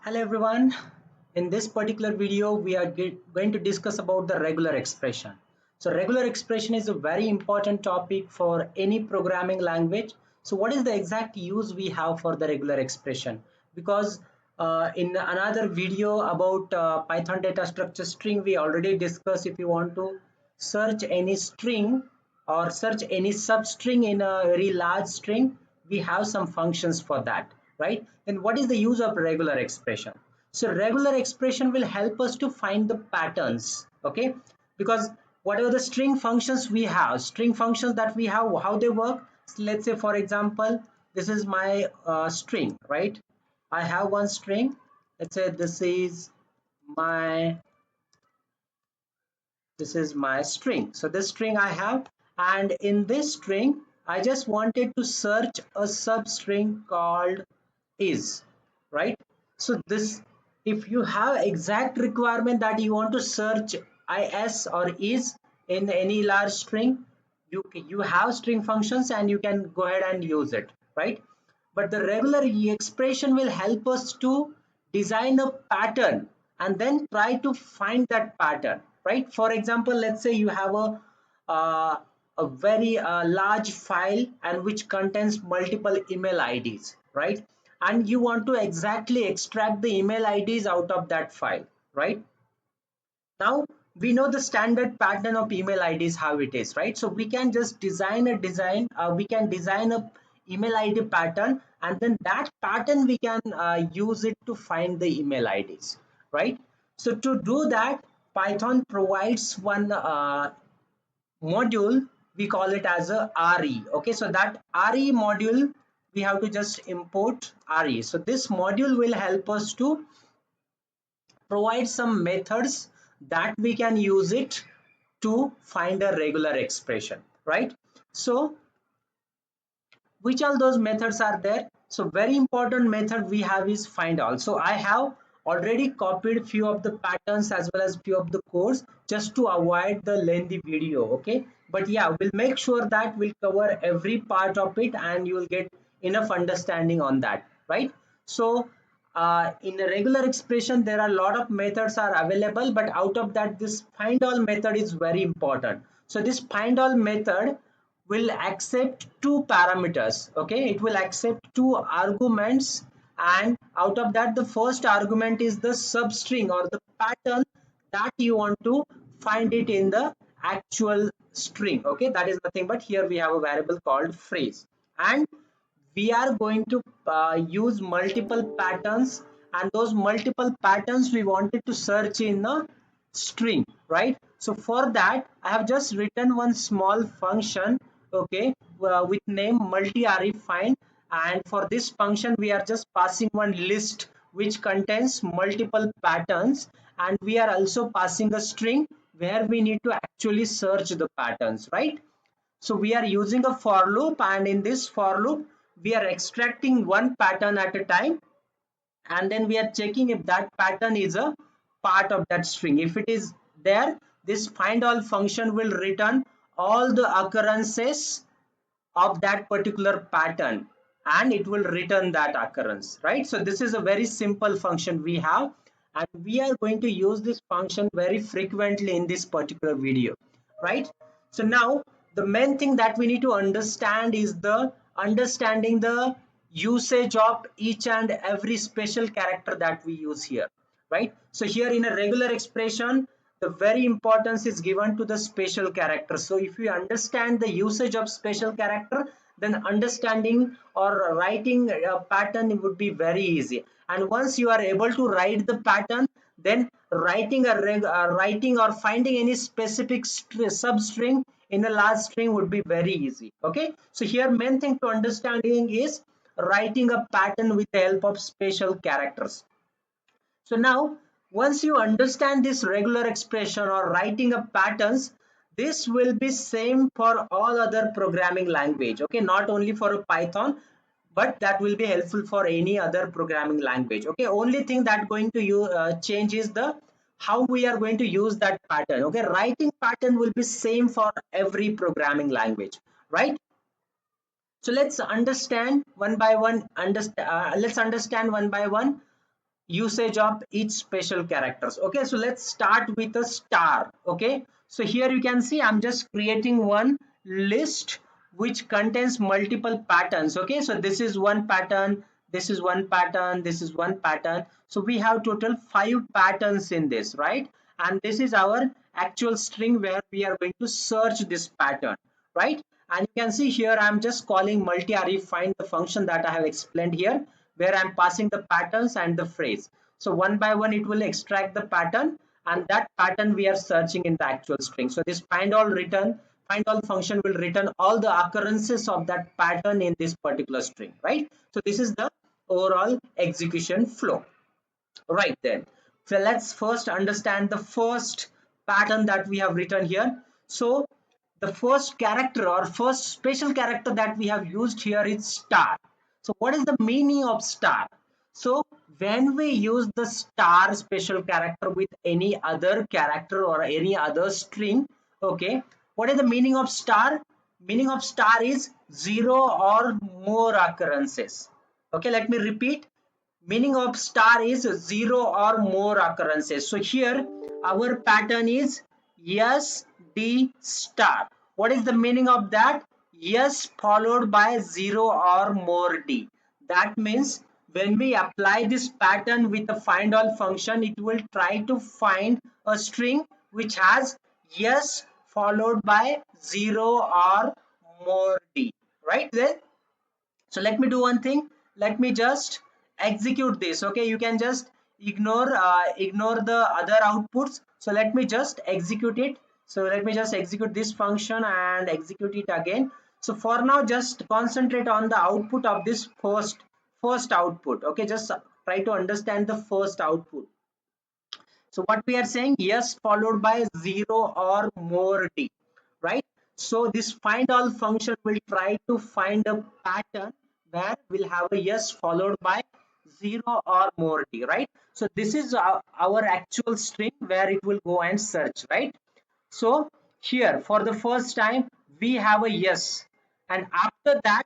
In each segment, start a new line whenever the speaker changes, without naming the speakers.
Hello everyone. In this particular video, we are going to discuss about the regular expression. So regular expression is a very important topic for any programming language. So what is the exact use we have for the regular expression? Because in another video about Python data structure string, we already discussed if you want to search any string or search any substring in a very large string, we have some functions for that, right? Then what is the use of regular expression? So regular expression will help us to find the patterns, okay? Because whatever the string functions that we have, how they work. So let's say, for example, this is my string, right? I have one string. Let's say my this is my string. So this string I have, and in this string I just wanted to search a substring called is, right? So this, if you have exact requirement that you want to search is or is in any large string, you have string functions and you can go ahead and use it, right? But the regular expression will help us to design a pattern and then try to find that pattern, right? For example, let's say you have uh, a very large file and which contains multiple email IDs, right? And you want to exactly extract the email IDs out of that file, right? Now we know the standard pattern of email IDs how it is, right? So we can just we can design a email ID pattern, and then that pattern we can use it to find the email IDs, right? So to do that, Python provides one module. We call it as a RE. Okay, so that RE module we have to just import RE. So this module will help us to provide some methods that we can use it to find a regular expression, right? So which all those methods are there? So very important method we have is find all. So I have already copied few of the patterns as well as few of the codes just to avoid the lengthy video, okay? But yeah, we'll make sure that we'll cover every part of it and you will get enough understanding on that, right? So in a regular expression there are a lot of methods are available, but out of that this find all method is very important. So this find all method will accept two parameters, okay? It will accept two arguments, and out of that the first argument is the substring or the pattern that you want to find it in the actual string, okay? That is nothing but here we have a variable called phrase, and we are going to use multiple patterns, and those multiple patterns we wanted to search in a string, right? So for that I have just written one small function, okay, with name multi-array find, and for this function we are just passing one list which contains multiple patterns, and we are also passing a string where we need to actually search the patterns, right? So we are using a for loop, and in this for loop we are extracting one pattern at a time, and then we are checking if that pattern is a part of that string. If it is there, this find all function will return all the occurrences of that particular pattern, and it will return that occurrence, right? So this is a very simple function we have, and we are going to use this function very frequently in this particular video, right? So now the main thing that we need to understand is the understanding the usage of each and every special character that we use here, right? So here in a regular expression the very importance is given to the special character. So if you understand the usage of special character, then understanding or writing a pattern would be very easy. And once you are able to write the pattern, then writing or finding any specific substring in a large string would be very easy, okay? So here main thing to understanding is writing a pattern with the help of special characters. So now, once you understand this regular expression or writing of patterns, this will be same for all other programming language. Okay, not only for Python, but that will be helpful for any other programming language. Okay, only thing that going to change is the how we are going to use that pattern. Okay, writing pattern will be same for every programming language, right? So let's understand one by one. Let's understand one by one usage of each special characters. Okay, so let's start with a star. Okay, so here you can see I'm just creating one list which contains multiple patterns. Okay, so this is one pattern, this is one pattern, this is one pattern. So we have total 5 patterns in this, right? And this is our actual string where we are going to search this pattern, right? And you can see here I'm just calling multi-array find, the function that I have explained here, where I'm passing the patterns and the phrase. So one by one it will extract the pattern, and that pattern we are searching in the actual string. So this find all function will return all the occurrences of that pattern in this particular string, right? So this is the overall execution flow. Right then, so let's first understand the first pattern that we have written here. So the first character or first special character that we have used here is star. So what is the meaning of star? So when we use the star special character with any other character or any other string, okay, what is the meaning of star? Meaning of star is zero or more occurrences. Okay, let me repeat. Meaning of star is zero or more occurrences. So here our pattern is yes d star. What is the meaning of that? Yes followed by zero or more d. That means when we apply this pattern with the find all function, it will try to find a string which has yes followed by zero or more d, right? Then so let me do one thing. Let me just execute this. Okay, you can just ignore the other outputs. So let me just execute it. So let me just execute this function and execute it again. So for now just concentrate on the output of this first output. Okay, just try to understand the first output. So what we are saying, yes followed by zero or more d, right? So this find all function will try to find a pattern where we'll have a yes followed by zero or more d, right? So this is our actual string where it will go and search, right? So here for the first time we have a yes, and after that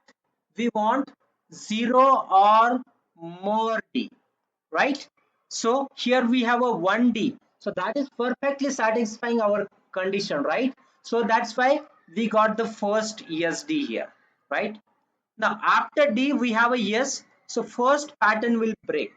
we want zero or more d, right? So here we have a 1d, so that is perfectly satisfying our condition, right? So that's why we got the first esd here, right? Now after d we have a yes, so first pattern will break.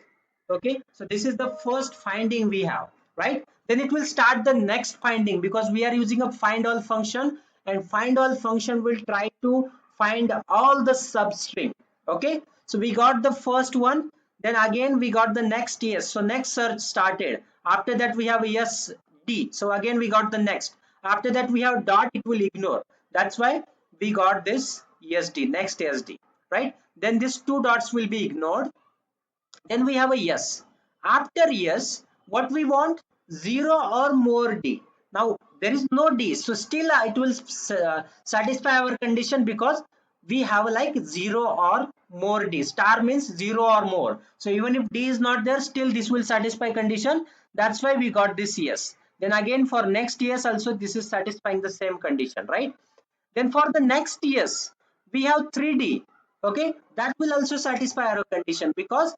Okay, so this is the first finding we have, right? Then it will start the next finding because we are using a find all function, and find all function will try to find all the substring. Okay, so we got the first one, then again we got the next yes, so next search started. After that we have a yes d, so again we got the next. After that we have dot, it will ignore. That's why we got this esd, next esd, right? Then these two dots will be ignored. Then we have a yes. After yes, what we want? Zero or more d. Now there is no d, so still it will satisfy our condition because we have like zero or more d. Star means zero or more. So even if d is not there, still this will satisfy condition. That's why we got this yes. Then again for next yes also this is satisfying the same condition, right? Then for the next yes, we have 3d. Okay, that will also satisfy our condition because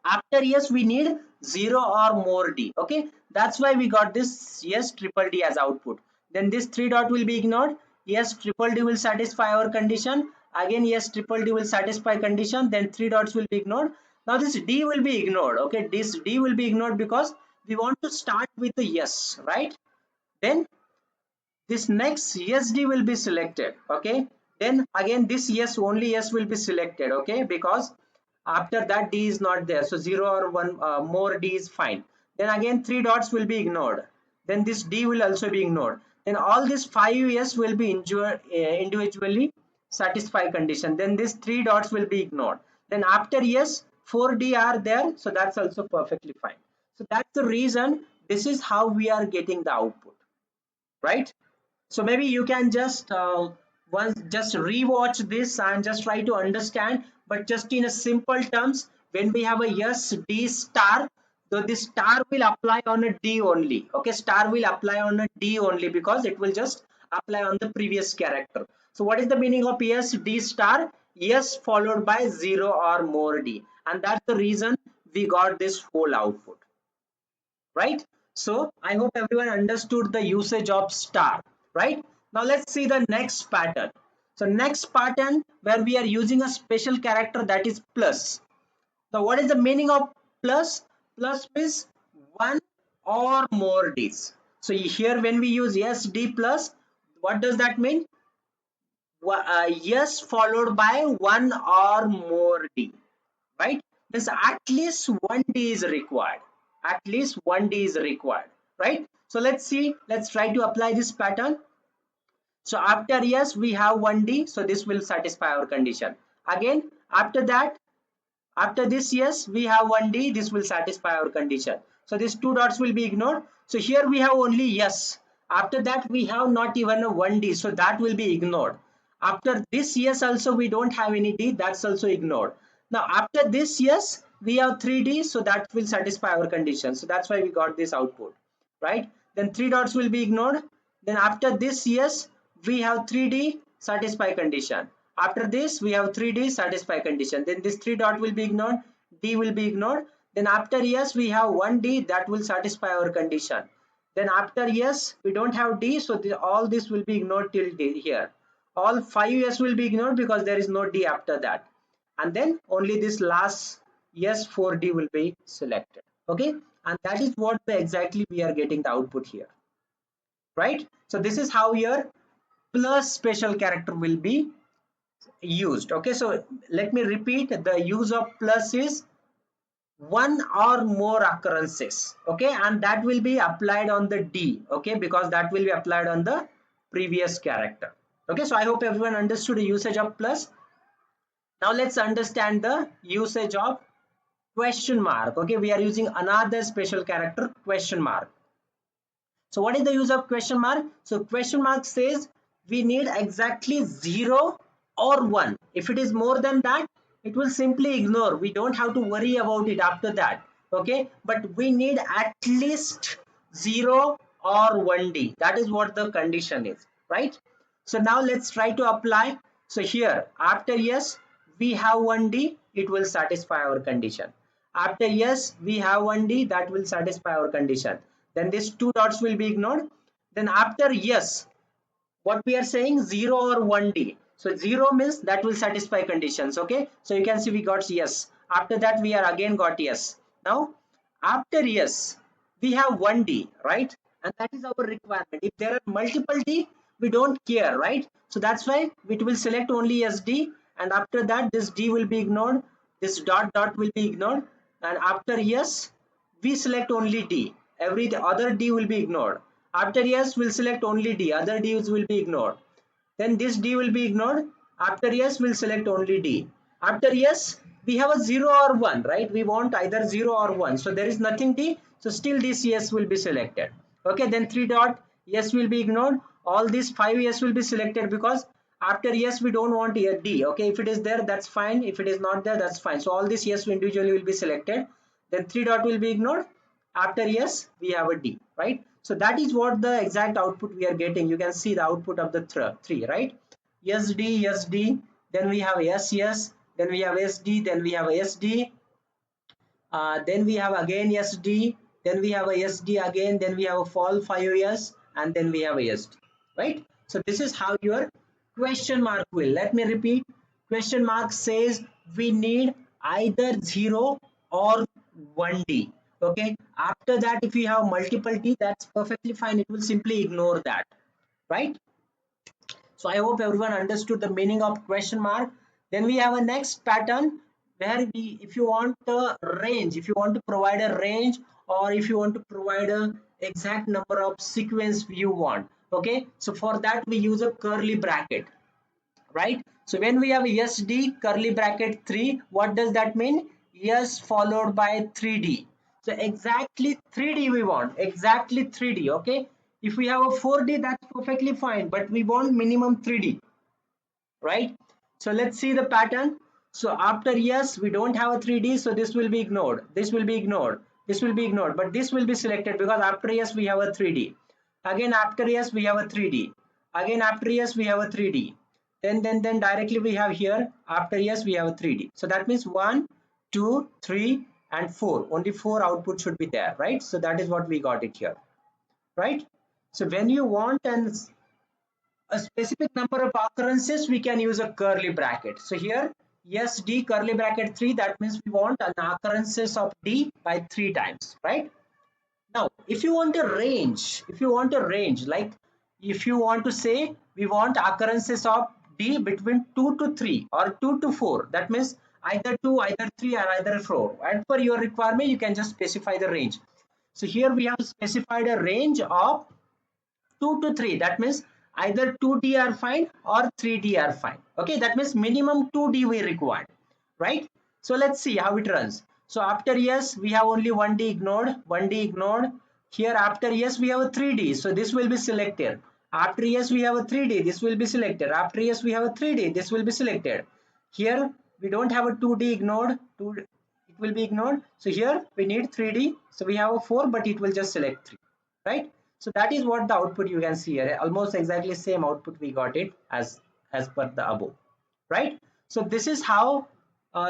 after yes we need 0 or more d. Okay, that's why we got this yes triple d as output. Then this 3 dot will be ignored. Yes triple d will satisfy our condition. Again yes triple d will satisfy condition, then 3 dots will be ignored. Now this d will be ignored. Okay, this d will be ignored because we want to start with the yes, right? Then this next yes d will be selected. Okay, then again this yes only yes will be selected. Okay, because after that d is not there, so 0 or 1 more d is fine. Then again 3 dots will be ignored, then this d will also be ignored. Then all these 5 yes will be individually satisfy condition, then these 3 dots will be ignored. Then after yes 4d are there, so that's also perfectly fine. So that's the reason this is how we are getting the output, right? So maybe you can just once just rewatch this and just try to understand, but just in a simple terms, when we have a yes d star, so this star will apply on a d only. Okay, star will apply on a d only because it will just apply on the previous character. So what is the meaning of yes d star? Yes followed by 0 or more d, and that's the reason we got this whole output, right? So I hope everyone understood the usage of star, right? Now let's see the next pattern. So next pattern where we are using a special character, that is plus. Now what is the meaning of plus? Plus means one or more D's. So here when we use yes D plus, what does that mean? Yes followed by one or more D, right? Means at least one D is required. At least one D is required, right? So let's see, let's try to apply this pattern. So after yes, we have one D, so this will satisfy our condition. Again, after that, after this yes, we have one D, this will satisfy our condition. So these two dots will be ignored. So here we have only yes. After that, we have not even a one D, so that will be ignored. After this yes also we don't have any D, that's also ignored. Now after this yes, we have 3D, so that will satisfy our condition. So that's why we got this output, right? Then three dots will be ignored. Then after this yes, we have 3D, satisfy condition. After this we have 3D, satisfy condition. Then this three dot will be ignored, D will be ignored. Then after yes we have 1D, that will satisfy our condition. Then after yes we don't have D, so all this will be ignored till D here. All 5 yes will be ignored because there is no D after that. And then only this last yes 4D will be selected. Okay, and that is what exactly we are getting the output here, right? So this is how your plus special character will be used. Okay, so let me repeat, the use of plus is one or more occurrences, okay, and that will be applied on the D, okay, because that will be applied on the previous character. Okay, so I hope everyone understood the usage of plus. Now let's understand the usage of question mark. Okay, we are using another special character, question mark. So what is the use of question mark? So question mark says we need exactly 0 or 1. If it is more than that, it will simply ignore. We don't have to worry about it after that. Okay, but we need at least 0 or 1D. That is what the condition is, right? So now let's try to apply. So here after yes, we have 1D, it will satisfy our condition. After yes, we have 1D, that will satisfy our condition. Then these two dots will be ignored. Then after yes, what we are saying, 0 or 1D. So 0 means that will satisfy conditions. Okay, so you can see we got yes. After that we are again got yes. Now after yes we have 1D, right? And that is our requirement. If there are multiple D, we don't care, right? So that's why it will select only SD, and after that this D will be ignored, this dot dot will be ignored, and after yes we select only D. Every other D will be ignored. After yes, we'll select only D. Other D's will be ignored. Then this D will be ignored. After yes, we'll select only D. After yes, we have a 0 or 1, right? We want either 0 or 1. So there is nothing D. So still this yes will be selected. Okay, then 3 dot yes will be ignored. All these 5 yes will be selected because after yes we don't want a D. Okay, if it is there, that's fine. If it is not there, that's fine. So all these yes individually will be selected. Then 3 dot will be ignored. After yes we have a D, right? So that is what the exact output we are getting. You can see the output of the three, right? Yes D, yes D, then we have yes yes, then we have SD, then we have a SD, then we have again SD, then we have a SD again, then we have a fall 5S, and then we have a SD, right? So this is how your question mark will. Let me repeat. Question mark says we need either 0 or 1D. Okay. After that, if you have multiple D, that's perfectly fine. It will simply ignore that, right? So I hope everyone understood the meaning of question mark. Then we have a next pattern where if you want a range, if you want to provide a range, or if you want to provide a exact number of sequence you want. Okay, so for that we use a curly bracket, right? So when we have SD curly bracket 3, what does that mean? Yes followed by 3D. So exactly 3D we want, exactly 3D. Okay, if we have a 4D, that's perfectly fine, but we want minimum 3D, right? So let's see the pattern. So after yes, we don't have a 3D, so this will be ignored, this will be ignored, this will be ignored, but this will be selected because after yes we have a 3D. Again after yes we have a 3D. Again after yes we have a 3D. Then directly we have here after yes we have a 3D. So that means 1 2 3 and 4. Only 4 output should be there, right? So that is what we got it here, right? So when you want a specific number of occurrences, we can use a curly bracket. So here, yes, D curly bracket 3, that means we want an occurrences of D by 3 times, right? Now, if you want a range, like if you want to say we want occurrences of D between 2 to 3 or 2 to 4, that means either 2, either 3 or either 4. And for your requirement, you can just specify the range. So here we have specified a range of 2 to 3. That means either 2D are fine or 3D are fine. Okay, that means minimum 2D we require, right? So let's see how it runs. So after yes, we have only 1D ignored, 1D ignored. Here after yes, we have a 3D. So this will be selected. After yes, we have a 3D. This will be selected. After yes, we have a 3D. This will be selected. Here we don't have a 2D ignored. It will be ignored. So here we need 3D. So we have a 4, but it will just select 3, right? So that is what the output you can see here. Almost exactly same output we got it as per the above, right? So this is how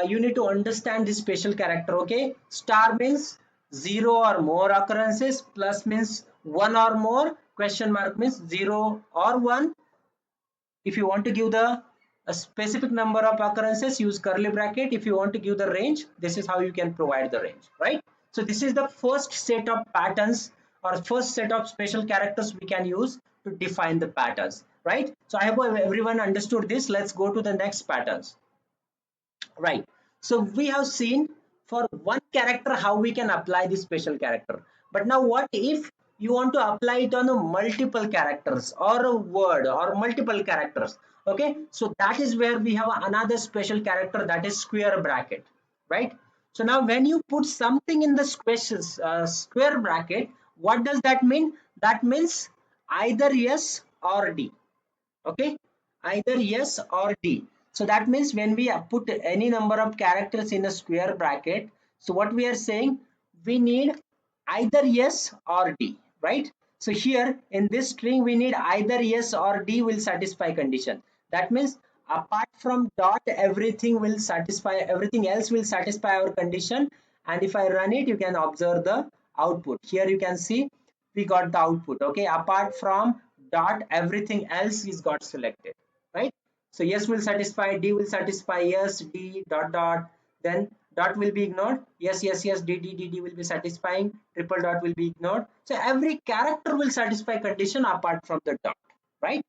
you need to understand this special character. Okay, star means 0 or more occurrences, plus means 1 or more, question mark means 0 or 1. If you want to give the a specific number of occurrences, use curly bracket. If you want to give the range, this is how you can provide the range, right? So this is the first set of patterns or first set of special characters we can use to define the patterns, right? So I hope everyone understood this. Let's go to the next patterns, right? So we have seen for one character how we can apply this special character, but now what if you want to apply it on a multiple characters or a word or multiple characters? Okay, so that is where we have another special character, that is square bracket, right? So now when you put something in the square bracket, what does that mean? That means either yes or D. Okay, either yes or D. So that means when we put any number of characters in a square bracket, so what we are saying, we need either yes or D, right? So here in this string we need either yes or D will satisfy condition. That means apart from dot, everything else will satisfy our condition. And if I run it, you can observe the output. Here you can see we got the output. Okay, apart from dot, everything else is got selected, right? So yes will satisfy, D will satisfy, yes, D dot dot, then dot will be ignored, yes yes yes, D D D D will be satisfying, triple dot will be ignored. So every character will satisfy condition apart from the dot, right?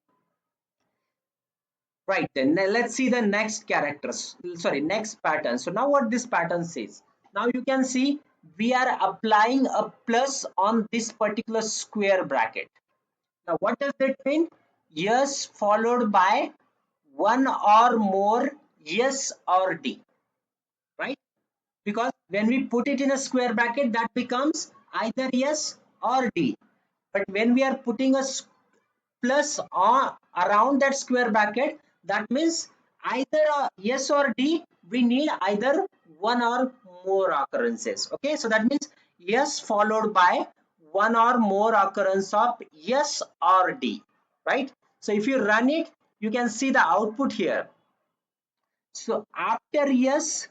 Right, then let's see the next characters, sorry, next pattern. So now what this pattern says, now you can see we are applying a plus on this particular square bracket. Now what does that mean? Yes followed by one or more yes or D, right? Because when we put it in a square bracket, that becomes either yes or D. But when we are putting a plus around that square bracket, that means either yes or D, we need either one or more occurrences. Okay, so that means yes followed by one or more occurrence of yes or D, right? So if you run it, you can see the output here. So after yes,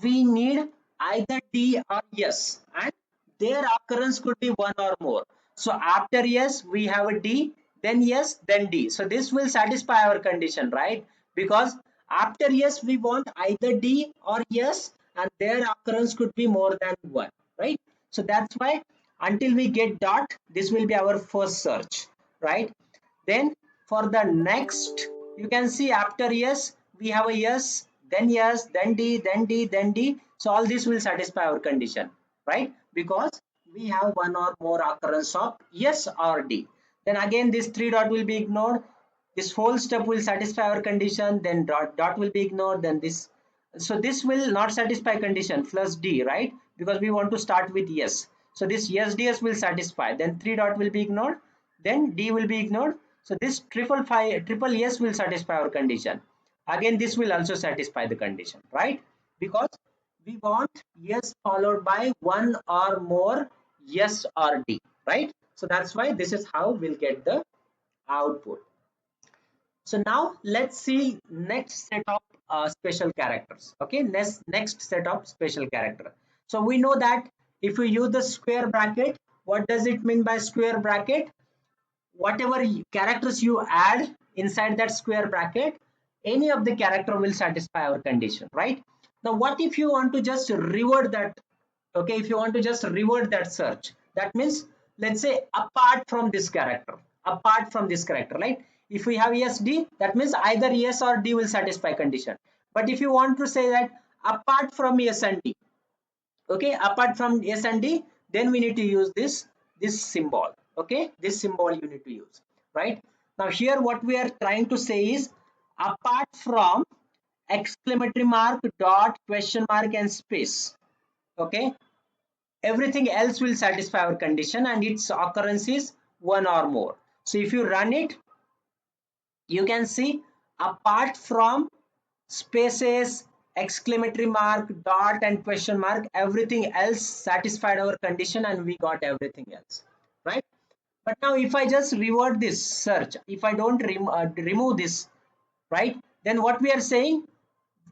we need either D or yes, and their occurrence could be one or more. So after yes, we have a D, then yes, then D. So this will satisfy our condition, right? Because after yes, we want either D or yes, and their occurrence could be more than one, right? So that's why until we get dot, this will be our first search, right? Then for the next, you can see after yes, we have a yes, then D, then D, then D. So all this will satisfy our condition, right? Because we have one or more occurrence of yes or D. Then again, this three dot will be ignored. This whole step will satisfy our condition. Then dot will be ignored. Then this, so this will not satisfy condition plus D, right? Because we want to start with yes. So this yes DS will satisfy. Then three dot will be ignored. Then D will be ignored. So this triple yes will satisfy our condition. Again, this will also satisfy the condition, right? Because we want yes followed by one or more yes or D, right? So that's why this is how we'll get the output. So now let's see next set of special characters. Okay, next set of special character. So we know that if you use the square bracket, what does it mean by square bracket? Whatever characters you add inside that square bracket, any of the character will satisfy our condition, right? Now what if you want to just revert that? Okay, if you want to just revert that search, that means, let's say, apart from this character, right? If we have ESD, that means either yes or D will satisfy condition. But if you want to say that apart from yes and D, okay, apart from yes and D, then we need to use this symbol. Okay, this symbol you need to use, right? Now here what we are trying to say is, apart from exclamatory mark, dot, question mark and space, okay, everything else will satisfy our condition and its occurrence is one or more. So if you run it, you can see, apart from spaces, exclamatory mark, dot and question mark, everything else satisfied our condition and we got everything else, right? But now if I just revert this search, if I don't remove this, right, then what we are saying,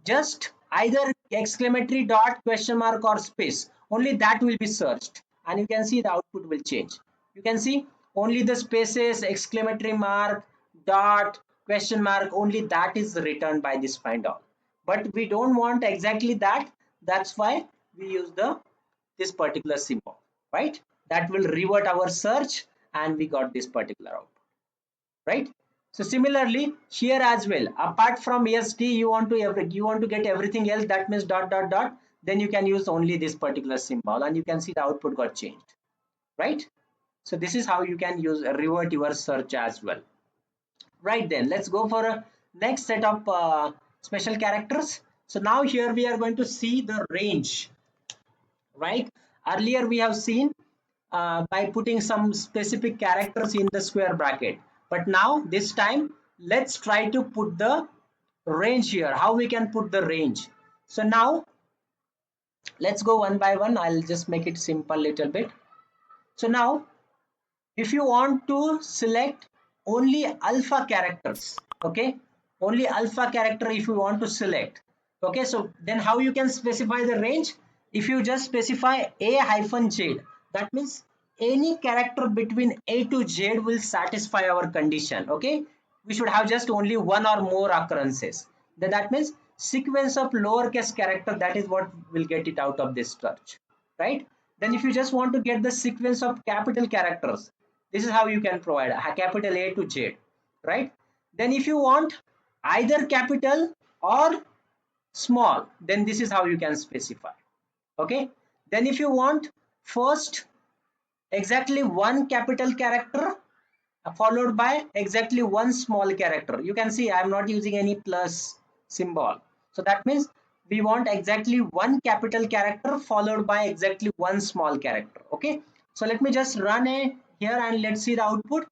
just either exclamatory, dot, question mark or space, only that will be searched, and you can see the output will change. You can see only the spaces, exclamatory mark, dot, question mark, only that is returned by this find all. But we don't want exactly that, that's why we use the this particular symbol, right? That will revert our search and we got this particular output, right? So similarly here as well, apart from ESD, you want to get everything else, that means dot dot dot, then you can use only this particular symbol and you can see the output got changed, right? So this is how you can use revert your search as well, right? Then let's go for a next set of special characters. So now here we are going to see the range, right? Earlier we have seen by putting some specific characters in the square bracket, but now this time let's try to put the range here, how we can put the range. So now let's go one by one, I'll just make it simple little bit. So now if you want to select only alpha characters, okay, only alpha character if you want to select, okay, so then how you can specify the range? If you just specify a hyphen z, that means any character between a to z will satisfy our condition, okay, we should have just only one or more occurrences. Then that means sequence of lowercase character, that is what will get it out of this search, right? Then if you just want to get the sequence of capital characters, this is how you can provide a capital A to Z, right? Then if you want either capital or small, then this is how you can specify, okay? Then if you want first exactly one capital character followed by exactly one small character, you can see I am not using any plus symbol. So that means we want exactly one capital character followed by exactly one small character, okay? So let me just run a here and let's see the output.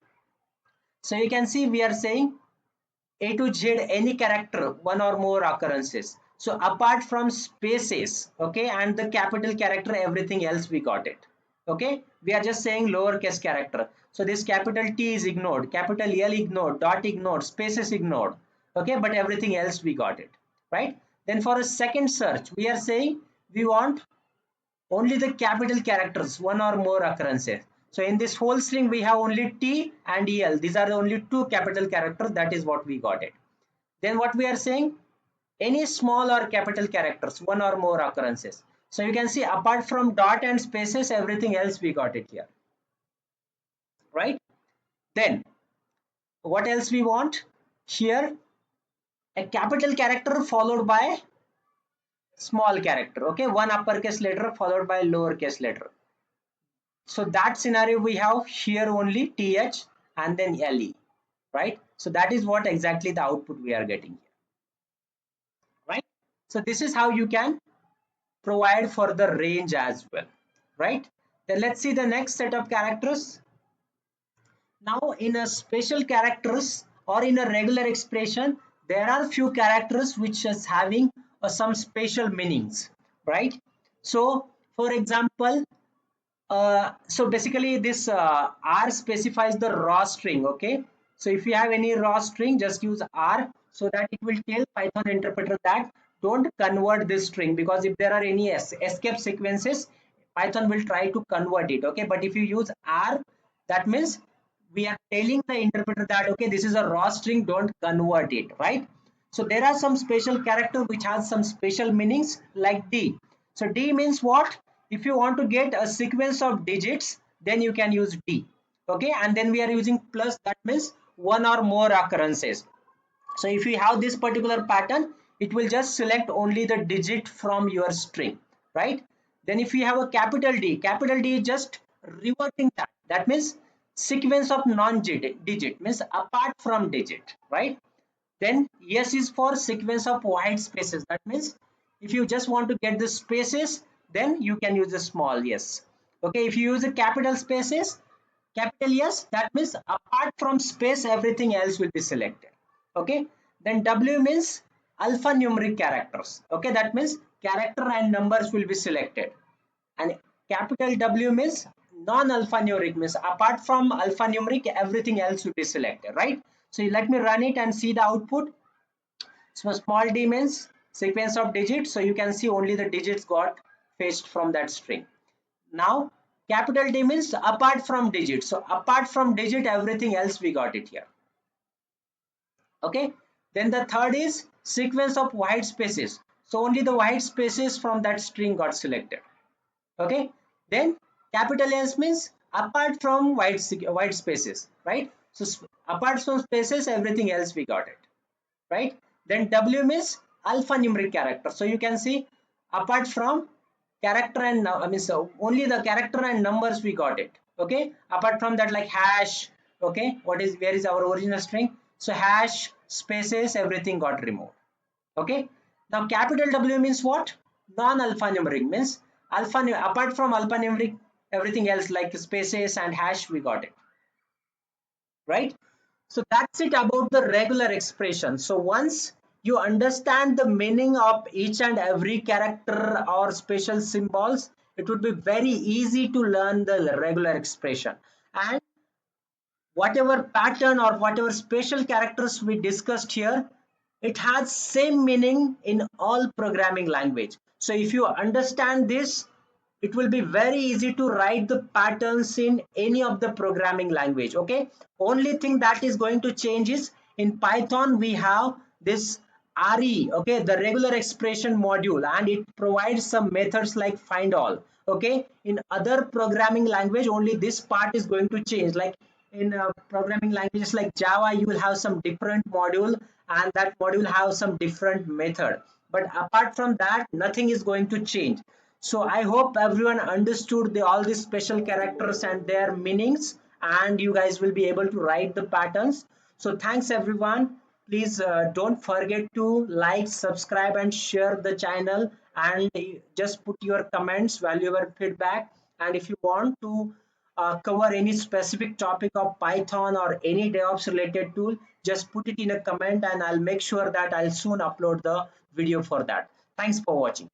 So you can see we are saying A to Z any character, one or more occurrences. So apart from spaces, okay, and the capital character, everything else we got it, okay? We are just saying lowercase character, so this capital T is ignored, capital L ignored, dot ignored, spaces ignored, okay, but everything else we got it, right? Then for a second search we are saying we want only the capital characters, one or more occurrences. So in this whole string we have only T and EL, these are the only two capital characters, that is what we got it. Then what we are saying, any small or capital characters, one or more occurrences. So you can see apart from dot and spaces, everything else we got it here, right? Then what else we want here, a capital character followed by small character, okay, one uppercase letter followed by lowercase letter. So that scenario we have here only th and then le, right? So that is what exactly the output we are getting here, right? So this is how you can provide for the range as well, right? Then let's see the next set of characters. Now in a special characters or in a regular expression, there are few characters which is having some special meanings, right? So for example, so basically this R specifies the raw string, okay? So if you have any raw string, just use R so that it will tell Python interpreter that don't convert this string, because if there are any escape sequences, Python will try to convert it. Okay, but if you use R, that means we are telling the interpreter that okay, this is a raw string, don't convert it, right? So there are some special character which has some special meanings like D. So D means what? If you want to get a sequence of digits, then you can use D. Okay, and then we are using plus, that means one or more occurrences. So if you have this particular pattern, it will just select only the digit from your string, right? Then if you have a capital D is just reverting that. That means sequence of non-digit, means apart from digit, right? Then S is for sequence of white spaces. That means if you just want to get the spaces, then you can use a small s. Okay, if you use a capital spaces, capital S, that means apart from space, everything else will be selected. Okay, then W means alphanumeric characters. Okay, that means character and numbers will be selected. And capital W means non-alphanumeric, means apart from alphanumeric, everything else will be selected, right? So let me run it and see the output. So small d means sequence of digits. So you can see only the digits got fetched from that string. Now capital D means apart from digit. So apart from digit, everything else we got it here. Okay. Then the third is sequence of white spaces. So only the white spaces from that string got selected. Okay. Then capital S means apart from white spaces, right? So apart from spaces, everything else we got it, right? Then W means alphanumeric character. So you can see apart from character and I mean, so only the character and numbers we got it. Okay, apart from that, like hash. Okay, where is our original string? So hash, spaces, everything got removed. Okay, now capital W means what? Non-alphanumeric, means apart from alphanumeric, everything else like spaces and hash we got it, right? So that's it about the regular expression. So once you understand the meaning of each and every character or special symbols, it would be very easy to learn the regular expression. And whatever pattern or whatever special characters we discussed here, it has same meaning in all programming language. So if you understand this, it will be very easy to write the patterns in any of the programming language. Okay, only thing that is going to change is in Python we have this RE, okay, the regular expression module, and it provides some methods like find all. Okay, in other programming language only this part is going to change, like in programming languages like Java, you will have some different module, and that module have some different method, but apart from that nothing is going to change. So I hope everyone understood all these special characters and their meanings, and you guys will be able to write the patterns. So thanks everyone. Please don't forget to like, subscribe, and share the channel, and just put your comments, valuable feedback. And if you want to cover any specific topic of Python or any DevOps related tool, just put it in a comment and I'll make sure that I'll soon upload the video for that. Thanks for watching.